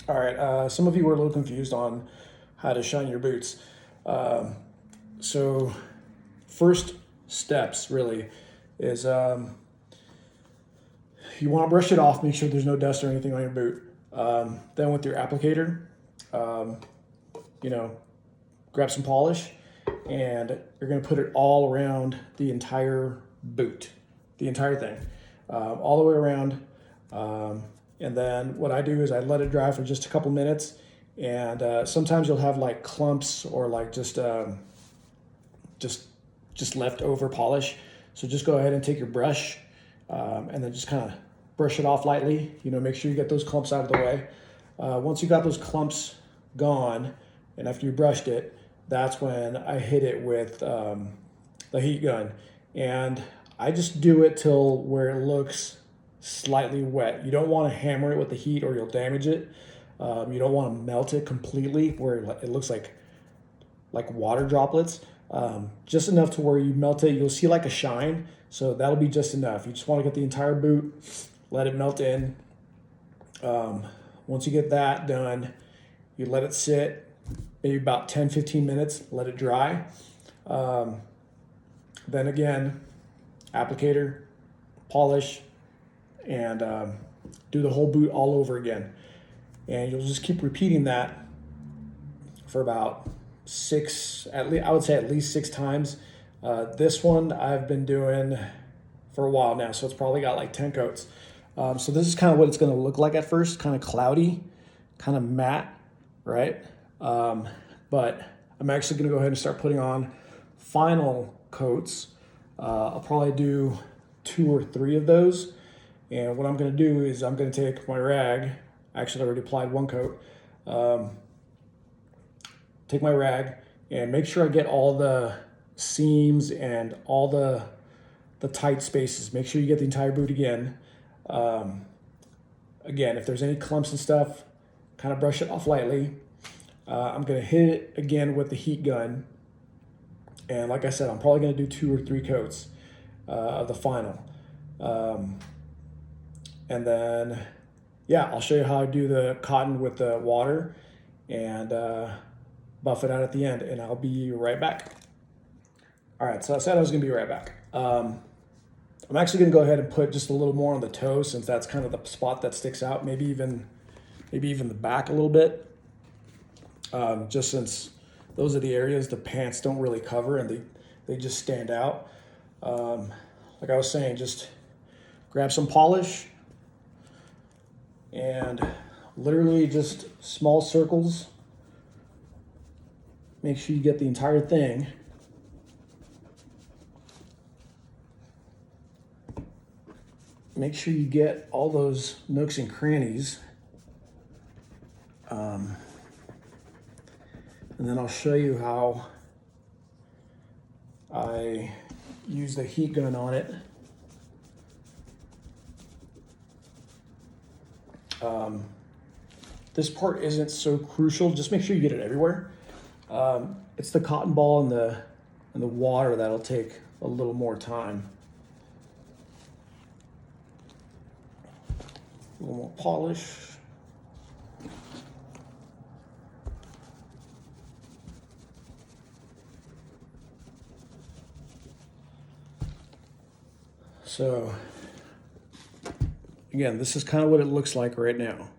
All right, some of you were a little confused on how to shine your boots. Um, so, first steps really is you want to brush it off, make sure there's no dust or anything on your boot. Then, with your applicator, um, you know, grab some polish and you're going to put it all around the entire boot, the entire thing, all the way around. And then what I do is I let it dry for just a couple minutes. And sometimes you'll have like clumps or like just just leftover polish. So just go ahead and take your brush and then just kind of brush it off lightly. You know, make sure you get those clumps out of the way. Once you got those clumps gone, and after you brushed it, that's when I hit it with the heat gun. And I just do it till where it looks slightly wet. You don't want to hammer it with the heat or you'll damage it. You don't want to melt it completely where it looks like water droplets. Just enough to where you melt it, you'll see like a shine. So that'll be just enough. You just want to get the entire boot, let it melt in. Once you get that done, you let it sit maybe about 10-15 minutes, let it dry. Then again, applicator, polish, and do the whole boot all over again. And you'll just keep repeating that for about six, at least I would say at least 6 times. This one I've been doing for a while now, so it's probably got like 10 coats. So this is kind of what it's going to look like at first, kind of cloudy, kind of matte, right? But I'm actually going to go ahead and start putting on final coats. I'll probably do 2 or 3 of those. And what I'm going to do is I'm going to take my rag. Actually, I already applied 1 coat. Take my rag and make sure I get all the seams and all the tight spaces. Make sure you get the entire boot again. Again, if there's any clumps and stuff, kind of brush it off lightly. I'm going to hit it again with the heat gun. And like I said, I'm probably going to do 2 or 3 coats of the final. And then, yeah, I'll show you how I do the cotton with the water and buff it out at the end, and I'll be right back. All right, so I said I was going to be right back. I'm actually going to go ahead and put just a little more on the toe since that's kind of the spot that sticks out, maybe even the back a little bit. Just since those are the areas the pants don't really cover and they just stand out. Like I was saying, just grab some polish and literally just small circles. Make sure you get the entire thing. Make sure you get all those nooks and crannies. And then I'll show you how I use the heat gun on it. This part isn't so crucial. Just make sure you get it everywhere. It's the cotton ball and the water that'll take a little more time. A little more polish. So again, this is kind of what it looks like right now.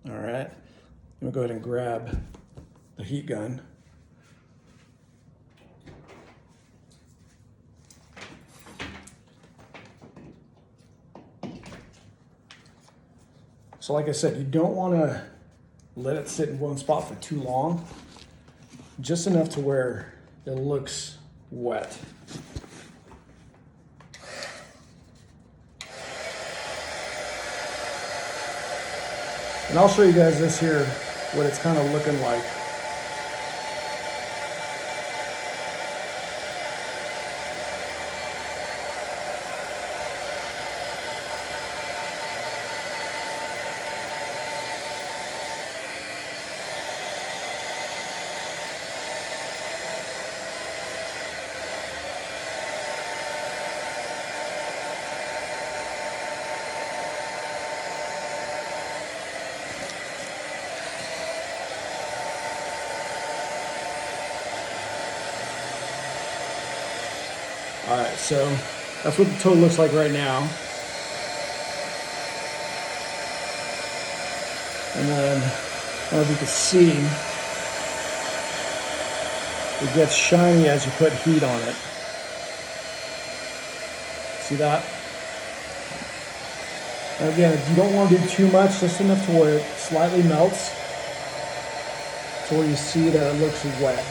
All right, I'm gonna go ahead and grab the heat gun. So like I said, you don't want to let it sit in one spot for too long, just enough to where it looks wet. And I'll show you guys this here, what it's kind of looking like. All right, so that's what the toe looks like right now. And then, as you can see, it gets shiny as you put heat on it. See that? And again, you don't want to do too much, just enough to where it slightly melts, to where you see that it looks wet.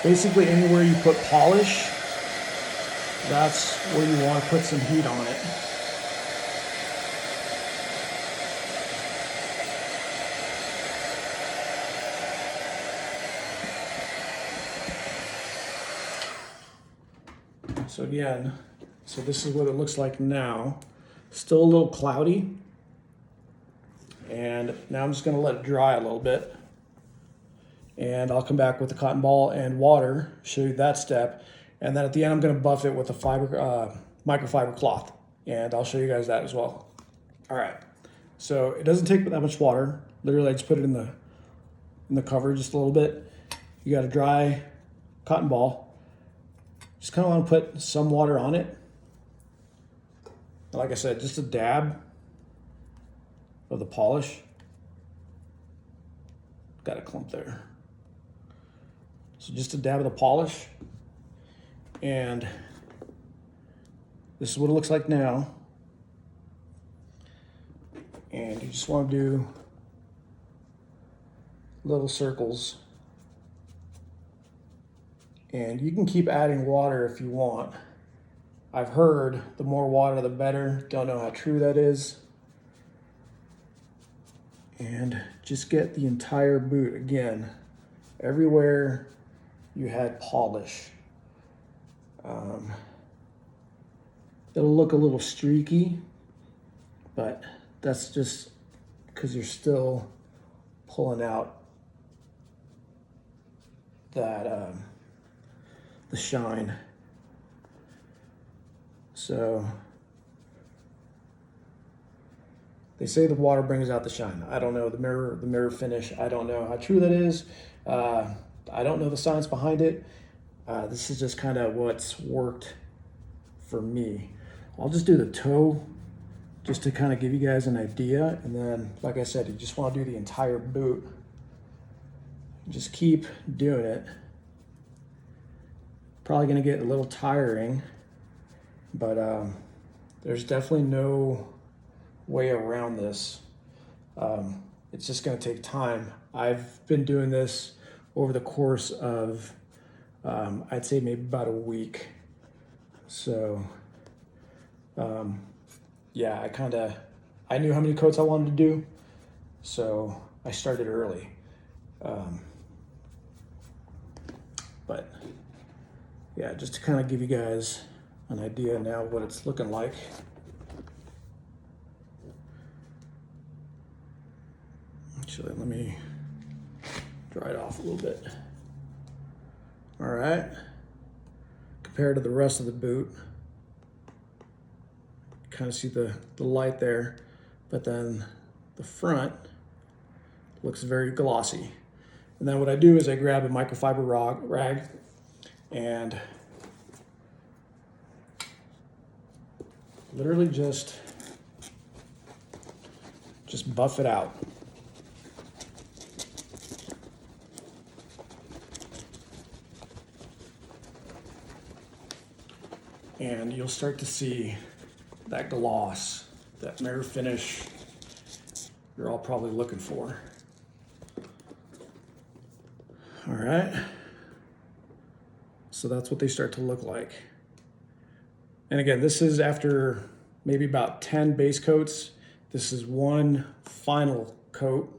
Basically, anywhere you put polish, that's where you want to put some heat on it. So again, this is what it looks like now. Still a little cloudy. And now I'm just going to let it dry a little bit. And I'll come back with the cotton ball and water, show you that step. And then at the end, I'm going to buff it with a microfiber cloth. And I'll show you guys that as well. All right. So it doesn't take that much water. Literally, I just put it in the cover just a little bit. You got a dry cotton ball. Just kind of want to put some water on it. Like I said, just a dab of the polish. Got a clump there. So just a dab of the polish. And this is what it looks like now. And you just want to do little circles. And you can keep adding water if you want. I've heard the more water, the better. Don't know how true that is. And just get the entire boot again, everywhere you had polish. It'll look a little streaky, but that's just because you're still pulling out that the shine. So they say the water brings out the shine. I don't know, the mirror finish, I don't know how true that is. I don't know the science behind it. This is just kind of what's worked for me. I'll just do the toe just to kind of give you guys an idea. And then, like I said, you just want to do the entire boot. Just keep doing it. Probably going to get a little tiring, but there's definitely no way around this. It's just going to take time. I've been doing this over the course of I'd say maybe about a week. So yeah, I knew how many coats I wanted to do, so I started early. But yeah, just to kind of give you guys an idea now what it's looking like. Actually, let me dry it off a little bit. All right. Compared to the rest of the boot, kind of see the light there, but then the front looks very glossy. And then what I do is I grab a microfiber rag and literally just buff it out. And you'll start to see that gloss, that mirror finish you're all probably looking for. All right. So that's what they start to look like. And again, this is after maybe about 10 base coats. This is one final coat.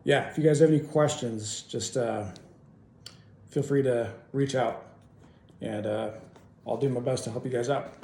Yeah, if you guys have any questions, just feel free to reach out, and I'll do my best to help you guys out.